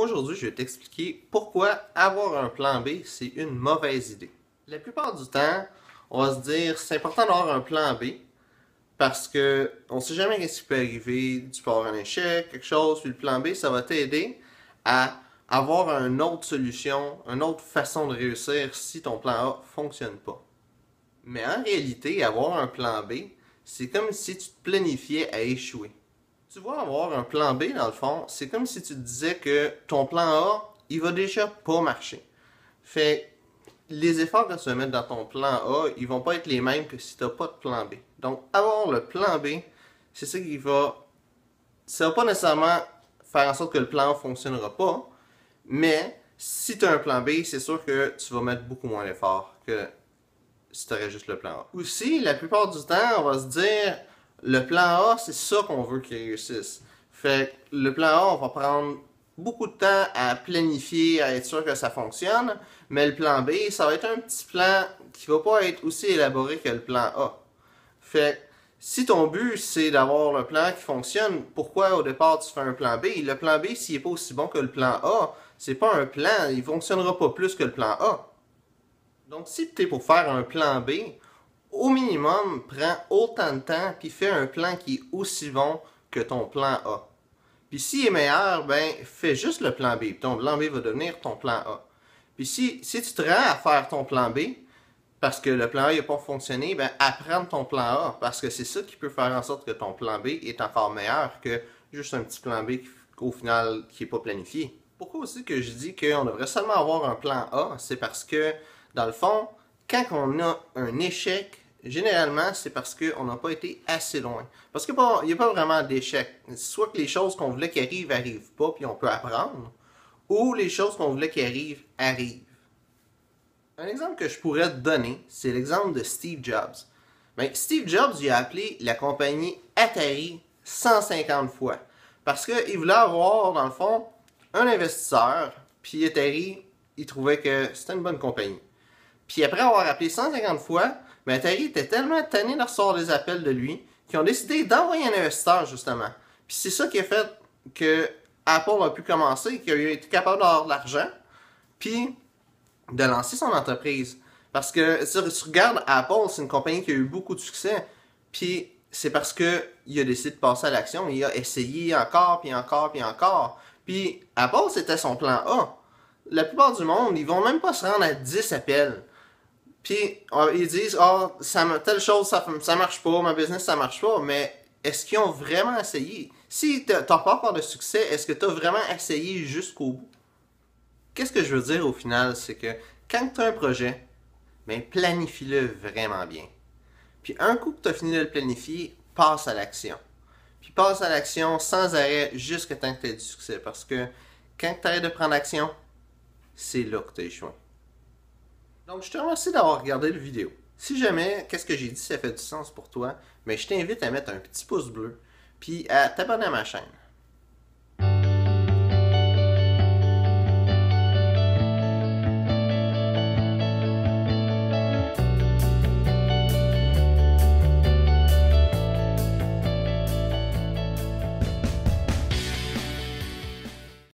Aujourd'hui, je vais t'expliquer pourquoi avoir un plan B, c'est une mauvaise idée. La plupart du temps, on va se dire c'est important d'avoir un plan B parce que on sait jamais ce qui peut arriver, tu peux avoir un échec, quelque chose, puis le plan B, ça va t'aider à avoir une autre solution, une autre façon de réussir si ton plan A fonctionne pas. Mais en réalité, avoir un plan B, c'est comme si tu te planifiais à échouer. Tu vois, avoir un plan B, dans le fond, c'est comme si tu te disais que ton plan A, il va déjà pas marcher. Fait, les efforts que tu vas mettre dans ton plan A, ils vont pas être les mêmes que si tu n'as pas de plan B. Donc, avoir le plan B, c'est ça qui va... Ça va pas nécessairement faire en sorte que le plan A fonctionnera pas, mais si tu as un plan B, c'est sûr que tu vas mettre beaucoup moins d'efforts que si tu aurais juste le plan A. Aussi, la plupart du temps, on va se dire... Le plan A, c'est ça qu'on veut qu'il réussisse. Fait que le plan A, on va prendre beaucoup de temps à planifier, à être sûr que ça fonctionne, mais le plan B, ça va être un petit plan qui va pas être aussi élaboré que le plan A. Fait que si ton but, c'est d'avoir le plan qui fonctionne, pourquoi au départ tu fais un plan B? Le plan B, s'il n'est pas aussi bon que le plan A, c'est pas un plan, il fonctionnera pas plus que le plan A. Donc si tu es pour faire un plan B, au minimum, prends autant de temps puis fais un plan qui est aussi bon que ton plan A. Puis s'il est meilleur, ben fais juste le plan B. Ton plan B va devenir ton plan A. Puis si tu te rends à faire ton plan B, parce que le plan A n'a pas fonctionné, ben apprends ton plan A. Parce que c'est ça qui peut faire en sorte que ton plan B est encore meilleur que juste un petit plan B au final qui n'est pas planifié. Pourquoi aussi que je dis qu'on devrait seulement avoir un plan A, c'est parce que, dans le fond, quand on a un échec, généralement, c'est parce qu'on n'a pas été assez loin. Parce qu'il n'y a pas vraiment d'échec. Soit que les choses qu'on voulait qu'ils arrivent, n'arrivent pas, puis on peut apprendre, ou les choses qu'on voulait qu'ils arrivent, arrivent. Un exemple que je pourrais te donner, c'est l'exemple de Steve Jobs. Ben, Steve Jobs, il a appelé la compagnie Atari 150 fois. Parce qu'il voulait avoir, dans le fond, un investisseur, puis Atari, il trouvait que c'était une bonne compagnie. Puis après avoir appelé 150 fois, mais Atari était tellement tanné de recevoir des appels de lui qu'ils ont décidé d'envoyer un investisseur, justement. Puis c'est ça qui a fait que Apple a pu commencer, qu'il a été capable d'avoir de l'argent, puis de lancer son entreprise. Parce que si tu regardes Apple, c'est une compagnie qui a eu beaucoup de succès, puis c'est parce qu'il a décidé de passer à l'action, il a essayé encore, puis encore, puis encore. Puis Apple, c'était son plan A. La plupart du monde, ils vont même pas se rendre à 10 appels. Puis ils disent telle chose ça marche pas, ma business ça marche pas, mais est-ce qu'ils ont vraiment essayé? Si t'as pas encore de succès, est-ce que tu as vraiment essayé jusqu'au bout? Qu'est-ce que je veux dire au final, c'est que quand tu as un projet, ben planifie-le vraiment bien. Puis un coup que tu as fini de le planifier, passe à l'action. Puis passe à l'action sans arrêt jusqu'à temps que tu aies du succès. Parce que quand tu arrêtes de prendre action, c'est là que tu as échoué. Donc, je te remercie d'avoir regardé la vidéo. Si jamais, qu'est-ce que j'ai dit, ça fait du sens pour toi, mais je t'invite à mettre un petit pouce bleu, puis à t'abonner à ma chaîne.